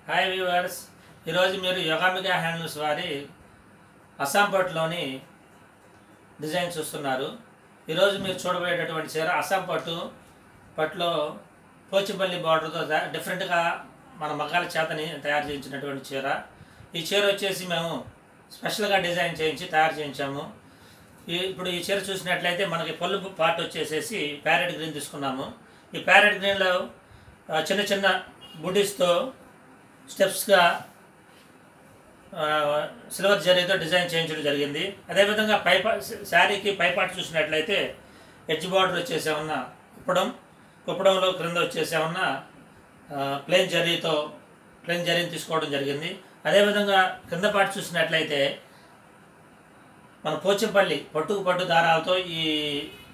Hi viewers, ఈరోజు మీరు Yogambika handlooms వారి అస్సాం పట్టులోని డిజైన్ చూస్తున్నారు. ఈరోజు మీరు చూడబోయేటటువంటి చీర అస్సాం పట్టులో పోచంపల్లి బార్డర్తో డిఫరెంట్గా మన మగ్గాల చేతని తయారు చేయించినటువంటి చీర. ఈ చీర వచ్చేసి మేము స్పెషల్గా డిజైన్ చేయించి తయారు చేయించాము. ఇప్పుడు ఈ చీర చూసినట్లయితే మనకి పళ్ళు పార్ట్ వచ్చేసేసి ప్యారెట్ గ్రీన్ తీసుకున్నాము. ఈ ప్యారెట్ గ్రీన్లో చిన్న చిన్న బుటీస్తో స్టెప్స్గా సిల్వర్ జరీతో డిజైన్ చేయించడం జరిగింది. అదేవిధంగా శారీకి పైపాటు చూసినట్లయితే ఎడ్జ్ బార్డర్ వచ్చేసేమన్న కుప్పడంలో క్రింద వచ్చేసేమన్న ప్లెయిన్ జరీని తీసుకోవడం జరిగింది. అదేవిధంగా క్రింద పాటు చూసినట్లయితే మన పోచంపల్లి పట్టు దారాలతో ఈ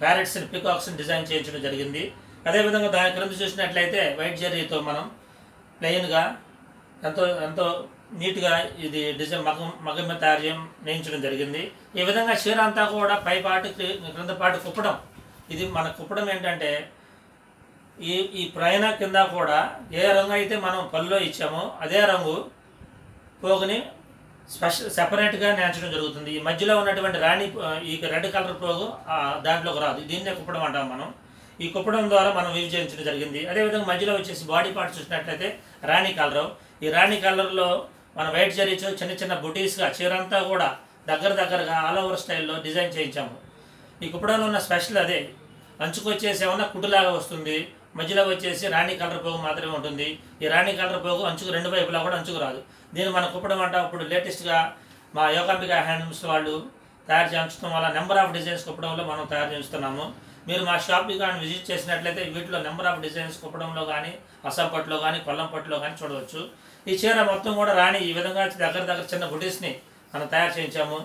ప్యారెట్స్ని పికాక్స్ని డిజైన్ చేయించడం జరిగింది. అదేవిధంగా దాని క్రింద చూసినట్లయితే వైట్ జరీతో మనం ప్లెయిన్గా ఎంతో నీట్గా ఇది డిజైన్ మగ్గం మీద నేయించడం జరిగింది. ఈ విధంగా చీర అంతా కూడా పైపాటు క్రింద పాటు కుప్పడం. ఇది మన కుప్పడం ఏంటంటే ఈ ప్రయాణ కింద కూడా ఏ రంగు అయితే మనం పళ్ళులో ఇచ్చామో అదే రంగు పోగుని సెపరేట్గా నేర్చడం జరుగుతుంది. ఈ మధ్యలో ఉన్నటువంటి ఈ రెడ్ కలర్ పోగు దాంట్లోకి రాదు. దీన్నే కుప్పడం అంటాం మనం. ఈ కుప్పడం ద్వారా మనం వీవ్ చేయించడం జరిగింది. అదేవిధంగా మధ్యలో వచ్చేసి బాడీ పార్ట్ చూసినట్లయితే రాణి కలర్. ఈ రాణి కలర్లో మన వైట్ జరీతో చిన్న చిన్న బుటీస్గా చీరంతా కూడా దగ్గరగా ఆల్ ఓవర్ స్టైల్లో డిజైన్ చేయించాము. ఈ కుప్పడంలో ఉన్న స్పెషల్ అదే. అంచుకు వచ్చేసి ఏమన్నా కుట్టులాగా వస్తుంది, మధ్యలో వచ్చేసి రాణి కలర్ పోగు మాత్రమే ఉంటుంది. ఈ రాణి కలర్ పోగు అంచుకు రెండు వైపులా కూడా అంచుకు రాదు. దీన్ని మన కుప్పడం అంట ఇప్పుడు లేటెస్ట్గా మా యోగాంబికా హ్యాండ్లూమ్స్ వాళ్ళు తయారు చేయించడం వల్ల నెంబర్ ఆఫ్ డిజైన్స్ కుప్పడంలో మనం తయారు చేస్తున్నాము. మీరు మా షాప్కి కానీ విజిట్ చేసినట్లయితే వీటిలో నెంబర్ ఆఫ్ డిజైన్స్ కుప్పడంలో కానీ అస్సాం పట్టులో కానీ కొల్లం పట్టులో కానీ చూడవచ్చు. ఈ చీర మొత్తం కూడా రాణి ఈ విధంగా దగ్గర చిన్న బుటీస్ని మనం తయారు చేయించాము.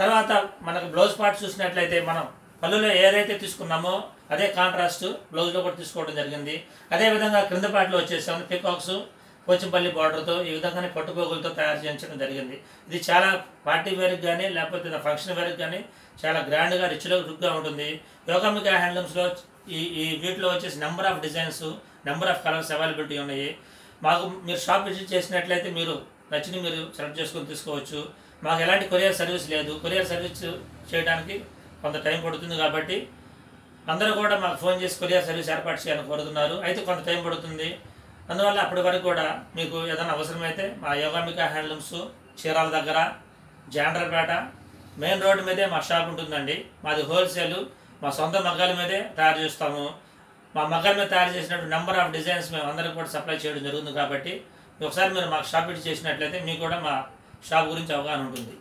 తర్వాత మనకు బ్లౌజ్ పార్ట్ చూసినట్లయితే మనం పళ్ళులో ఏదైతే తీసుకున్నామో అదే కాంట్రాస్ట్ బ్లౌజ్లో కూడా తీసుకోవడం జరిగింది. అదేవిధంగా క్రింద పార్ట్లో వచ్చేసాము పికాక్స్ పోచంపల్లి బార్డర్తో ఈ విధంగానే పట్టుపోగులతో తయారు చేయించడం జరిగింది. ఇది చాలా పార్టీ వేర్కి కానీ లేకపోతే ఫంక్షన్ వేర్కి కానీ చాలా గ్రాండ్గా లుక్గా ఉంటుంది. యోగాంబికా హ్యాండ్లూమ్స్లో ఈ వీటిలో వచ్చేసి number of designs, number of colours availability ఉన్నాయి. మాకు మీరు షాప్ విజిట్ చేసినట్లయితే మీరు నచ్చినవి మీరు సెలెక్ట్ చేసుకొని తీసుకోవచ్చు. మాకు ఎలాంటి కొరియర్ సర్వీస్ లేదు. కొరియర్ సర్వీస్ చేయడానికి కొంత టైం పడుతుంది కాబట్టి అందరూ కూడా మాకు ఫోన్ చేసి కొరియర్ సర్వీస్ ఏర్పాటు చేయాలని కోరుతున్నారు. అయితే కొంత టైం పడుతుంది. అందువల్ల అప్పటి వరకు కూడా మీకు ఏదైనా అవసరమైతే మా యోగాంబికా హ్యాండ్లూమ్స్ చీరాల దగ్గర జాండ్రపేట మెయిన్ రోడ్డు మీదే మా షాప్ ఉంటుందండి. మాది హోల్సేలు. మా సొంత మగ్గాల మీదే తయారు చేస్తాము. మా మగ్గాల మీద తయారు చేసినట్టు నెంబర్ ఆఫ్ డిజైన్స్ మేము అందరికీ కూడా సప్లై చేయడం జరుగుతుంది కాబట్టి ఒకసారి మీరు మాకు షాప్ విజిట్ చేసినట్లయితే మీకు కూడా మా షాప్ గురించి అవగాహన ఉంటుంది.